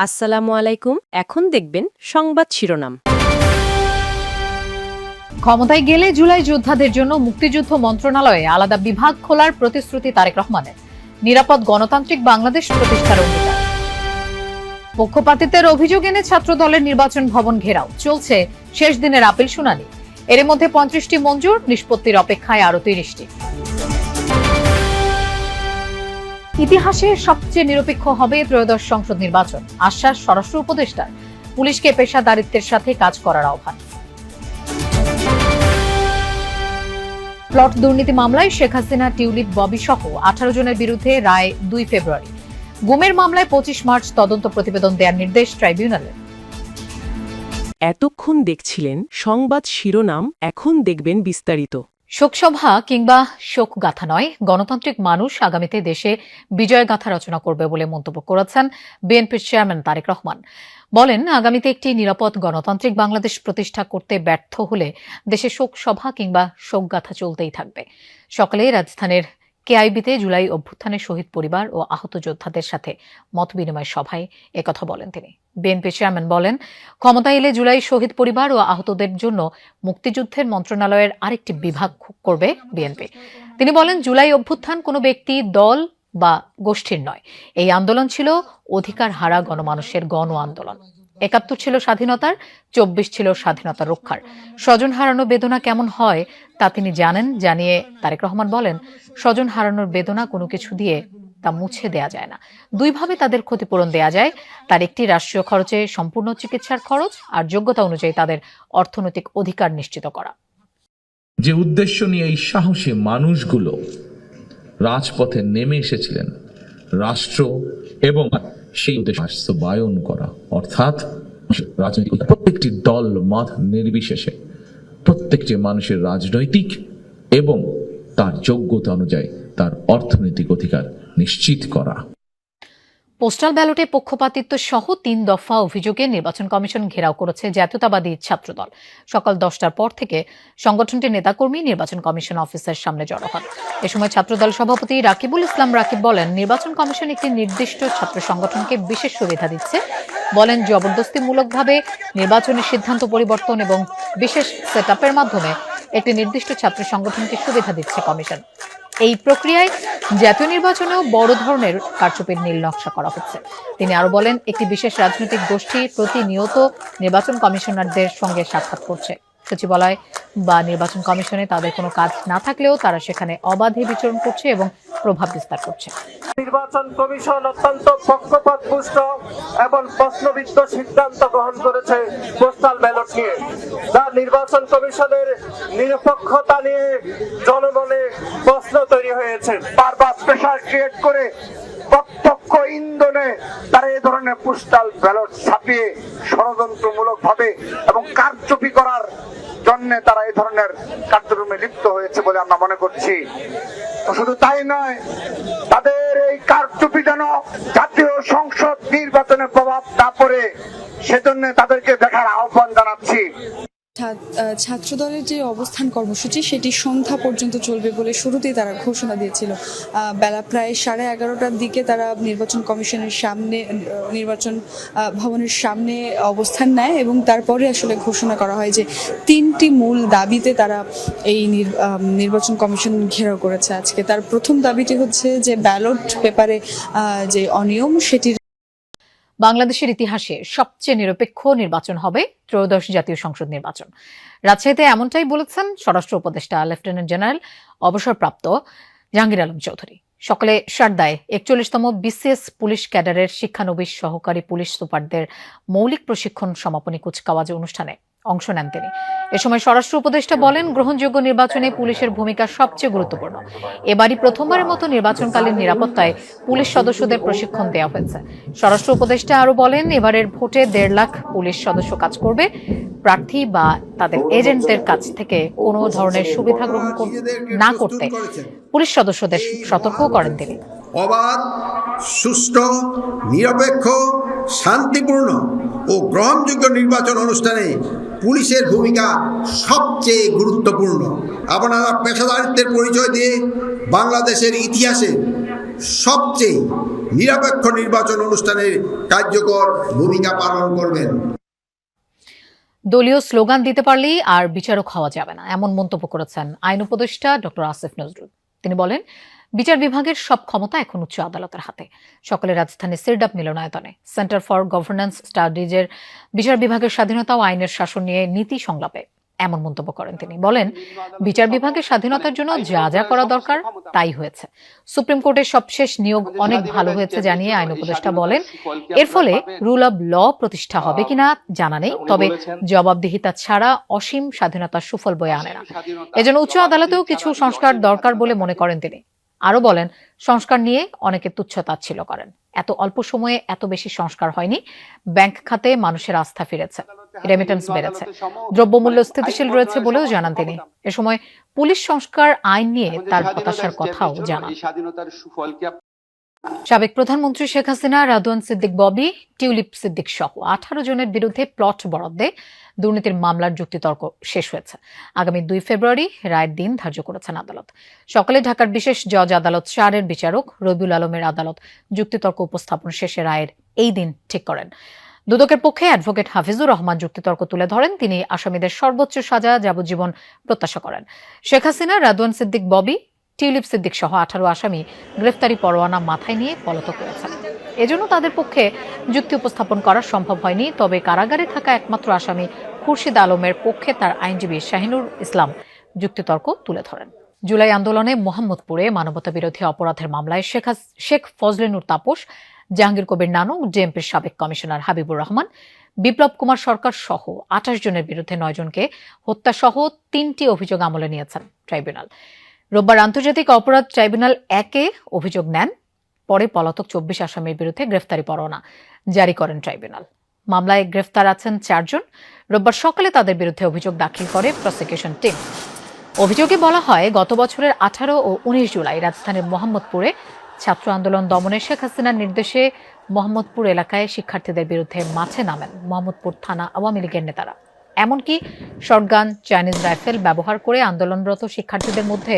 আসসালামু আলাইকুম। এখন দেখবেন সংবাদ শিরোনাম। ক্ষমতায় গেলে জুলাই যোদ্ধাদের জন্য মুক্তিযুদ্ধ মন্ত্রণালয়ে আলাদা বিভাগ খোলার প্রতিশ্রুতি তারেক রহমানের। নিরাপদ গণতান্ত্রিক বাংলাদেশ প্রতিষ্ঠার অঙ্গীকার। পক্ষপাতিত্বের অভিযোগ এনে ছাত্রদলের নির্বাচন ভবন ঘেরাও, চলছে শেষ দিনের আপিল শুনানি। এর মধ্যে 35টি মঞ্জুর, নিষ্পত্তির অপেক্ষায় আরো 30টি। ইতিহাসে সবচেয়ে নিরপেক্ষ হবে ত্রয়োদশ সংসদ নির্বাচন, আশ্বাস স্বরাষ্ট্র উপদেষ্টার। পুলিশকে পেশাদারিত্বের সাথে কাজ করার আহ্বান। প্লট দুর্নীতি মামলায় শেখ হাসিনা, টিউলিপ, ববি সহ 18 জনের বিরুদ্ধে রায় 2 ফেব্রুয়ারি। গুমের মামলায় 25 মার্চ তদন্ত প্রতিবেদন দেওয়ার নির্দেশ ট্রাইব্যুনালের। এতক্ষণ দেখছিলেন সংবাদ শিরোনাম, এখন দেখবেন বিস্তারিত। শোকসভা কিংবা শোকগাথা নয়, গণতান্ত্রিক মানুষ আগামীতে দেশে বিজয়গাথা রচনা করবে বলে মন্তব্য করেছেন বিএনপির চেয়ারম্যান তারেক রহমান। বলেন, আগামীতে একটি নিরাপদ গণতান্ত্রিক বাংলাদেশ প্রতিষ্ঠা করতে ব্যর্থ হলে দেশে শোকসভা কিংবা শোকগাথা চলতেই থাকবে। সকালে রাজধানীর কেআইবিতে জুলাই অভ্যুত্থানের শহীদ পরিবার ও আহত যোদ্ধাদের সাথে মতবিনিময় সভায় একথা বলেন তিনি। বিএনপি চেয়ারম্যান বলেন, ক্ষমতা এলে জুলাই শহীদ পরিবার ও আহতদের জন্য মুক্তিযুদ্ধের মন্ত্রণালয়ের আরেকটি বিভাগ করবে বিএনপি। তিনি বলেন, জুলাই অভ্যুত্থান কোনো ব্যক্তি, দল বা গোষ্ঠীর নয়। এই আন্দোলন ছিল অধিকার হারা গণমানুষের গণ আন্দোলন। 71 ছিল স্বাধীনতার, 24 ছিল স্বাধীনতা রক্ষার। স্বজন হারানোর বেদনা কেমন হয় তা তিনি জানেন। জানিয়ে তারেক রহমান বলেন, স্বজন হারানোর বেদনা কোনো কিছু দিয়ে তা মুছে দেয়া যায় না। দুইভাবে তাদের ক্ষতিপূরণ দেয়া যায়। তার একটি, রাষ্ট্রীয় খরচে সম্পূর্ণ চিকিৎসার খরচ, আর যোগ্যতা অনুযায়ী তাদের অর্থনৈতিক অধিকার নিশ্চিত করা। যে উদ্দেশ্য নিয়ে এই সাহসী মানুষগুলো রাজপথে নেমে এসেছিলেন, রাষ্ট্র এবং সেই উদ্দেশ্য বাস্তবায়ন করা, অর্থাৎ রাজনৈতিক প্রত্যেকটি দল মত নির্বিশেষে প্রত্যেকটি মানুষের রাজনৈতিক এবং তার যোগ্যতা অনুযায়ী তার অর্থনৈতিক অধিকার নিশ্চিত করা। পোস্টাল ব্যালটে পক্ষপাতিত্ব সহ 3 দফা অভিযোগে নির্বাচন কমিশন ঘেরাও করেছে জাতীয়তাবাদী ছাত্রদল। সকাল 10টার পর থেকে সংগঠনটির নেতাকর্মী নির্বাচন কমিশন অফিসের সামনে জড়ো হন। এ সময় ছাত্রদল সভাপতি রাকিবুল ইসলাম রাকিব বলেন, নির্বাচন কমিশন একটি নির্দিষ্ট ছাত্র সংগঠনকে বিশেষ সুবিধা দিচ্ছে। বলেন, জবরদস্তিমূলকভাবে নির্বাচনের সিদ্ধান্ত পরিবর্তন এবং বিশেষ সেটআপের মাধ্যমে একটি নির্দিষ্ট ছাত্র সংগঠনকে সুবিধা দিচ্ছে কমিশন। এই প্রক্রিয়ায় জাতীয় নির্বাচনেও বড় ধরনের কারচুপির নীল নকশা করা হচ্ছে। তিনি আরো বলেন, একটি বিশেষ রাজনৈতিক গোষ্ঠী প্রতিনিয়ত নির্বাচন কমিশনারদের সঙ্গে সাক্ষাৎ করছে। সচিবালয় বা নির্বাচন কমিশনে তাদের কোনো কাজ না থাকলেও তারা সেখানে অবাধে বিচরণ করছে এবং প্রভাব বিস্তার করছে। নির্বাচন কমিশন অত্যন্ত পক্ষপাতপুষ্ট এবং প্রশ্নবিদ্ধ সিদ্ধান্ত গ্রহণ করেছে পোস্টাল ব্যালট নিয়ে। তার নির্বাচন কমিশনের নিরপেক্ষতা নিয়ে জনমনে প্রশ্ন তৈরি হয়েছে। বারবার প্রেসার ক্রিয়েট করে প্রত্যক্ষ ইন্ধনে তারা এই ধরনের পোস্টাল ব্যালট ছাপিয়ে ষড়যন্ত্রমূলক ভাবে এবং কারচুপি করার জন্য তারা এই ধরনের কার্যক্রমে লিপ্ত হয়েছে বলে আমরা মনে করছি। তো শুধু তাই নয়, তাদের এই কারচুপি যেন জাতীয় সংসদ নির্বাচনে প্রভাব না পড়ে সেজন্য তাদেরকে দেখার আহ্বান জানাচ্ছি। ছাত্রদলের যে অবস্থান কর্মসূচি সেটি সন্ধ্যা পর্যন্ত চলবে বলে শুরুতেই তারা ঘোষণা দিয়েছিল। বেলা প্রায় 11:30টার দিকে তারা নির্বাচন কমিশনের সামনে, নির্বাচন ভবনের সামনে অবস্থান নেয় এবং তারপরে আসলে ঘোষণা করা হয় যে 3টি মূল দাবিতে তারা এই নির্বাচন কমিশন ঘেরাও করেছে আজকে। তার প্রথম দাবিটি হচ্ছে যে ব্যালট পেপারে যে অনিয়ম সেটির। বাংলাদেশের ইতিহাসে সবচেয়ে নিরপেক্ষ নির্বাচন হবে ত্রয়োদশ জাতীয় সংসদ নির্বাচন। রাজশাহীতে এমনটাই বলেছেন স্বরাষ্ট্র উপদেষ্টা লেফটেন্যান্ট জেনারেল অবসরপ্রাপ্ত জাহাঙ্গীর আলম চৌধুরী। সকালে সারদায় 41তম বিসিএস পুলিশ ক্যাডারের শিক্ষানবিশ সহকারী পুলিশ সুপারদের মৌলিক প্রশিক্ষণ সমাপনী কুচকাওয়াজ অনুষ্ঠানে অংশ নেন তিনি। এ সময় স্বরাষ্ট্র উপদেষ্টা বলেন, গ্রহণযোগ্য নির্বাচনে পুলিশের ভূমিকা সবচেয়ে গুরুত্বপূর্ণ। এবারই প্রথমবারের মতো নির্বাচনকালীন নিরাপত্তায় পুলিশ সদস্যদের প্রশিক্ষণ দেওয়া হয়েছে। স্বরাষ্ট্র উপদেষ্টা আরো বলেন, এবারের ভোটে 1.5 লাখ পুলিশ সদস্য কাজ করবে। প্রার্থী বা তাদের এজেন্টদের কাছ থেকে কোনো ধরনের সুবিধা গ্রহণ না করতে পুলিশ সদস্যদের সতর্ক করেন তিনি। অবাধ, সুষ্ঠু, নিরপেক্ষ, শান্তিপূর্ণ ও গ্রহণযোগ্য নির্বাচন অনুষ্ঠানে পুলিশের ভূমিকা সবচেয়ে গুরুত্বপূর্ণ। আপনারা পেশাদারিত্বের পরিচয় দিয়ে বাংলাদেশের ইতিহাসে সবচেয়ে নিরপেক্ষ নির্বাচন অনুষ্ঠানের কার্যকর ভূমিকা পালন করবেন। দলীয় স্লোগান দিতে পারলেই আর বিচারক হওয়া যাবে না, এমন মন্তব্য করেছেন আইন উপদেষ্টা ডক্টর আসিফ নজরুল। তিনি বলেন, বিচার বিভাগের সব ক্ষমতা এখন উচ্চ আদালতের হাতে। সকালে রাজধানীর সিরডাপ মিলনায়তনে সেন্টার ফর গভর্নেন্স স্টাডিজের বিচার বিভাগের স্বাধীনতা ও আইনের শাসন নিয়ে নীতি সংলাপে এমন মন্তব্য করেন তিনি। বলেন, বিচার বিভাগের স্বাধীনতার জন্য যা যা করা দরকার তাই হয়েছে। সুপ্রিম কোর্টের সবশেষ নিয়োগ অনেক ভালো হয়েছে জানিয়ে আইন উপদেষ্টা বলেন, এর ফলে রুল অব ল প্রতিষ্ঠা হবে কিনা জানা নেই, তবে জবাবদিহিতা ছাড়া অসীম স্বাধীনতার সুফল বয়ে আনে না। এজন্য উচ্চ আদালতেও কিছু সংস্কার দরকার বলে মনে করেন তিনি। আরো বলেন, সংস্কার নিয়ে অনেকে তুচ্ছ-তাচ্ছিল্য করেন। এত অল্প সময়ে এত বেশি সংস্কার হয়নি। ব্যাংক খাতে মানুষের আস্থা ফিরেছে, রেমিটেন্স বেড়েছে, দ্রব্যমূল্য স্থিতিশীল রয়েছে বলেও জানান তিনি। এ সময় পুলিশ সংস্কার আইন নিয়ে তার হতাশার কথাও জানান। সাবেক প্রধানমন্ত্রী শেখ হাসিনা, রাদওয়ান সিদ্দিক ববি, টিউলিপ সিদ্দিক সহ 18 জনের বিরুদ্ধে প্লট বরাদ্দে দুর্নীতির মামলার যুক্তিতর্ক শেষ হয়েছে। আগামী 2 ফেব্রুয়ারি রায়ের দিন ধার্য করেছেন আদালত। সকালে ঢাকার বিশেষ জজ আদালত 4-এর বিচারক রবিউল আলমের আদালত যুক্তিতর্ক উপস্থাপন শেষে রায়ের এই দিন ঠিক করেন। দুদকের পক্ষে অ্যাডভোকেট হাফিজুর রহমান যুক্তিতর্ক তুলে ধরেন। তিনি আসামিদের সর্বোচ্চ সাজা যাবজ্জীবন প্রত্যাশা করেন। শেখ হাসিনা, রাদওয়ান সিদ্দিক ববি, টিউলিপ সিদ্দিক সহ 18 আসামি গ্রেফতারি পরোয়ানা মাথায় নিয়ে পলাতক রয়েছেন। এজন্য তাদের পক্ষে যুক্তি উপস্থাপন করা সম্ভব হয়নি। তবে কারাগারে থাকা একমাত্র আসামি খুরশিদ আলমের পক্ষে তার আইনজীবী শাহিনুর ইসলাম যুক্তিতর্ক তুলে ধরেন। জুলাই আন্দোলনে মোহাম্মদপুরে মানবতাবিরোধী অপরাধের মামলায় শেখ ফজলেনুর তাপস, জাহাঙ্গীর কবির নানক, জেএমপির সাবেক কমিশনার হাবিবুর রহমান, বিপ্লব কুমার সরকার সহ 28 জনের বিরুদ্ধে 9 জনকে হত্যাসহ 3টি অভিযোগ আমলে নিয়েছেন ট্রাইব্যুনাল। রোববার আন্তর্জাতিক অপরাধ ট্রাইব্যুনাল 1-এ অভিযোগ নেন। পরে পলাতক 24 আসামির বিরুদ্ধে গ্রেফতারি পরোয়ানা জারি করেন ট্রাইব্যুনাল। মামলায় গ্রেফতার আছেন 4 জন। রোববার সকালে তাদের বিরুদ্ধে অভিযোগ দাখিল করে প্রসিকিউশন টিম। অভিযোগে বলা হয়, গত বছরের 18 ও 19 জুলাই রাজধানীর মোহাম্মদপুরে ছাত্র আন্দোলন দমনে শেখ হাসিনার নির্দেশে মোহাম্মদপুর এলাকায় শিক্ষার্থীদের বিরুদ্ধে মাঠে নামেন মোহাম্মদপুর থানা আওয়ামী লীগের নেতারা। এমনকি শটগান, চাইনিজ রাইফেল ব্যবহার করে আন্দোলনরত শিক্ষার্থীদের মধ্যে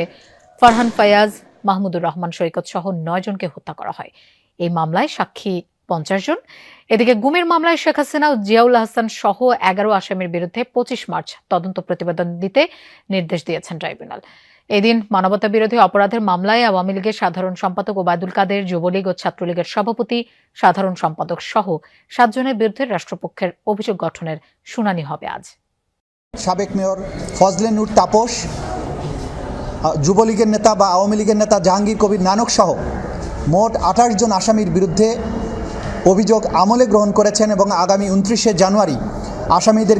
ফারহান ফায়াজ, মাহমুদুর রহমান সৈকত সহ 9 জনকে হত্যা করা হয়। এই মামলায় সাক্ষী 50 জন। এদিকে গুমের মামলায় শেখ হাসিনা ও জিয়াউল হাসান সহ 11 আসামির বিরুদ্ধে 25 মার্চ তদন্ত প্রতিবেদন দিতে নির্দেশ দিয়েছেন ট্রাইব্যুনাল। এদিন মানবতাবিরোধী অপরাধের মামলায় আওয়ামী লীগের সাধারণ সম্পাদক ওবায়দুল কাদের, যুবলীগ ও ছাত্রলীগের সভাপতি, সাধারণ সম্পাদক সহ 7 জনের বিরুদ্ধে রাষ্ট্রপক্ষের অভিযোগ গঠনের শুনানি হবে আজ। সাবেক মেয়র ফজলেনুর তাপস, যুবলীগের নেতা বা আওয়ামী লীগের নেতা জাহাঙ্গীর কবির নানক সহ মোট 28 জন আসামির বিরুদ্ধে অভিযোগ আমলে গ্রহণ করেছেন এবং আগামী 29শে জানুয়ারি আসামিদের